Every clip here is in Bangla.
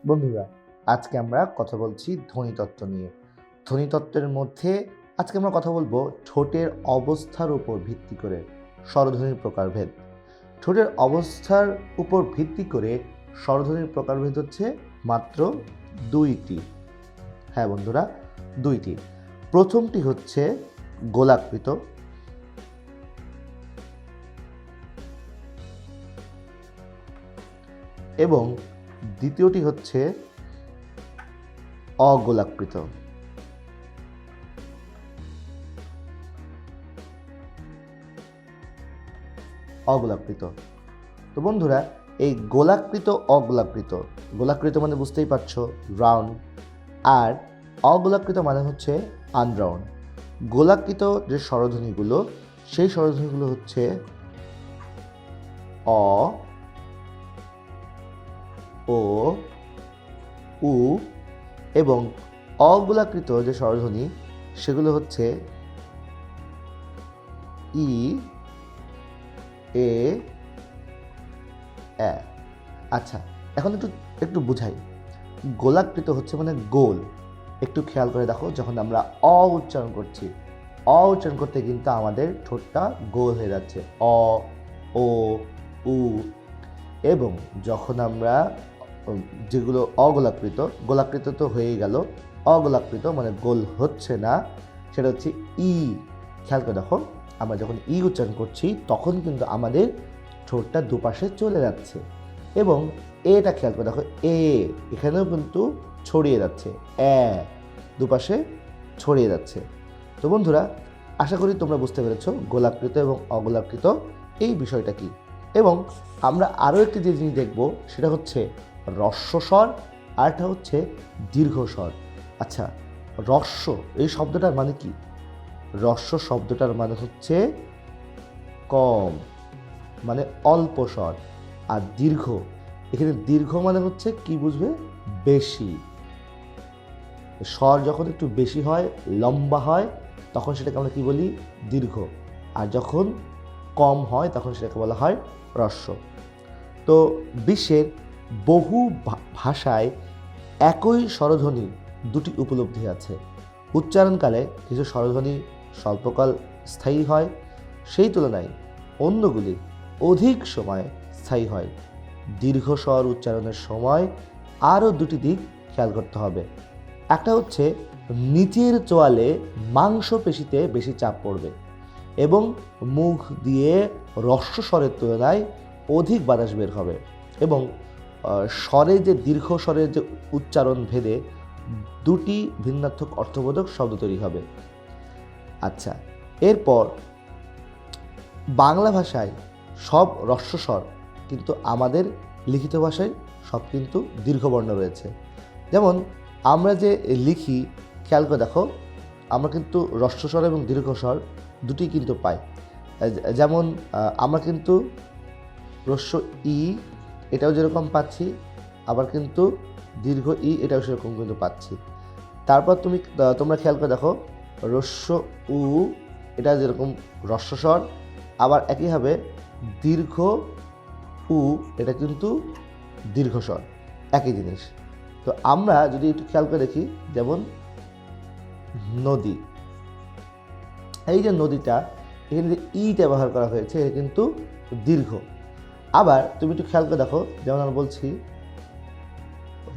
বন্ধুরা, আজকে আমরা কথা বলছি ধ্বনিতত্ত্ব নিয়ে। ধ্বনিতত্ত্বের মধ্যে আজকে আমরা কথা বলবো ঠোঁটের অবস্থার উপর ভিত্তি করে স্বরধ্বনির প্রকারভেদ। ঠোঁটের অবস্থার উপর ভিত্তি করে স্বরধ্বনির প্রকারভেদ হচ্ছে মাত্র দুইটি। হ্যাঁ বন্ধুরা, দুইটি। প্রথমটি হচ্ছে গোলাকৃত, এবং দ্বিতীয়টি হচ্ছে অগোলাকৃত। অগোলাকৃত। তো বন্ধুরা, এই গোলাকৃত অগোলাকৃত, গোলাকৃত মানে বুঝতেই পারছো রাউন্ড, আর অগোলাকৃত মানে হচ্ছে আনরাউন্ড। গোলাকৃত যে স্বরধ্বনিগুলো, সেই স্বরধ্বনিগুলো হচ্ছে অ, ও, উ, এবং অগোলাকৃত যে স্বরধ্বনি সেগুলো হচ্ছে ই, এ, এ। আচ্ছা, এখন একটু বুঝাই। গোলাকৃত হচ্ছে মানে গোল। একটু খেয়াল করে দেখো, যখন আমরা অ উচ্চারণ করছি, অ উচ্চারণ করতে কিন্তু আমাদের ঠোঁটটা গোল হয়ে যাচ্ছে, অ, ও, উ। এবং যখন আমরা যেগুলো অগোলাকৃত, গোলাকৃত তো হয়েই গেল, অগোলাকৃত মানে গোল হচ্ছে না, সেটা হচ্ছে ই। খেয়াল করে দেখো, আমরা যখন ই উচ্চারণ করছি তখন কিন্তু আমাদের ঠোঁটটা দুপাশে চলে যাচ্ছে, এবং এটা খেয়াল করে দেখো, এ এখানেও কিন্তু ছড়িয়ে যাচ্ছে, দুপাশে ছড়িয়ে যাচ্ছে। তো বন্ধুরা, আশা করি তোমরা বুঝতে পেরেছো গোলাকৃত এবং অগোলাকৃত এই বিষয়টা কি। এবং আমরা আরও একটি যে জিনিস দেখব সেটা হচ্ছে হ্রস্বস্বর, আরটা হচ্ছে দীর্ঘস্বর। আচ্ছা, হ্রস্ব এই শব্দটার মানে কি? হ্রস্ব শব্দটার মানে হচ্ছে কম, মানে অল্প স্বর। আর দীর্ঘ, এখানে দীর্ঘ মানে হচ্ছে কি বুঝবে? বেশি। স্বর যখন একটু বেশি হয়, লম্বা হয়, তখন সেটাকে আমরা কি বলি? দীর্ঘ। আর যখন কম হয় তখন সেটাকে বলা হয় হ্রস্ব। তো বিশ্বের বহু ভাষায় একই স্বরধ্বনি দুটি উপলব্ধি আছে। উচ্চারণকালে কিছু স্বরধ্বনি স্বল্পকাল স্থায়ী হয়, সেই তুলনায় অন্যগুলি অধিক সময় স্থায়ী হয়। দীর্ঘ স্বর উচ্চারণের সময় আরও দুটি দিক খেয়াল করতে হবে। একটা হচ্ছে নিচের চোয়ালে মাংসপেশিতে বেশি চাপ পড়বে এবং মুখ দিয়ে হ্রস্ব স্বরের তুলনায় অধিক বাতাস বের হবে, এবং স্বরে যে দীর্ঘ স্বরের যে উচ্চারণ ভেদে দুটি ভিন্নার্থক অর্থবোধক শব্দ তৈরি হবে। আচ্ছা, এরপর বাংলা ভাষায় সব হ্রস্ব স্বর, কিন্তু আমাদের লিখিত ভাষায় সব কিন্তু দীর্ঘবর্ণ রয়েছে। যেমন আমরা যে লিখি, খেয়াল করে দেখো, আমরা কিন্তু হ্রস্ব স্বর এবং দীর্ঘস্বর দুটি কিন্তু পাই। যেমন আমরা কিন্তু হ্রস্ব ই এটাও যেরকম পাচ্ছি, আবার কিন্তু দীর্ঘ ই এটাও সেরকম কিন্তু পাচ্ছি। তারপর তোমরা খেয়াল করে দেখো, হ্রস্ব উ এটা যেরকম হ্রস্ব স্বর, আবার একইভাবে দীর্ঘ উ এটা কিন্তু দীর্ঘস্বর, একই জিনিস। তো আমরা যদি একটু খেয়াল করে দেখি, যেমন নদী, এই যে নদীটা, এখানে যে ইটা ব্যবহার করা হয়েছে এটা কিন্তু দীর্ঘ। আবার তুমি একটু খেয়াল করে দেখো, যেমন আমরা বলছি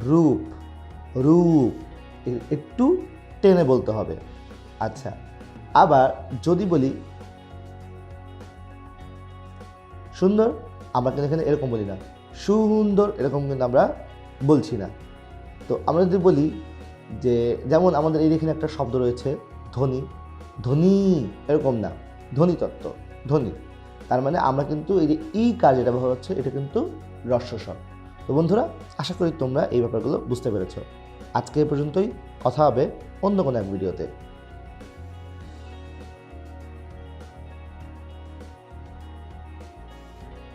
রূপ, রূপ একটু টেনে বলতে হবে। আচ্ছা, আবার যদি বলি সুন্দর, আমরা কিন্তু এখানে এরকম বলি না, সুন্দর এরকম কিন্তু আমরা বলছি না। তো আমরা যদি বলি যে, যেমন আমাদের এই এখানে একটা শব্দ রয়েছে ধ্বনি, ধ্বনি এরকম না, ধ্বনিতত্ত্ব, ধ্বনি। তার মানে আমরা কিন্তু এই যে ই কাজ যেটা ব্যবহার হচ্ছে এটা কিন্তু হ্রস্বস্বর। তো বন্ধুরা, আশা করি তোমরা এই ব্যাপারগুলো বুঝতে পেরেছো। আজকে এই পর্যন্তই, কথা হবে অন্য কোনো এক ভিডিওতে।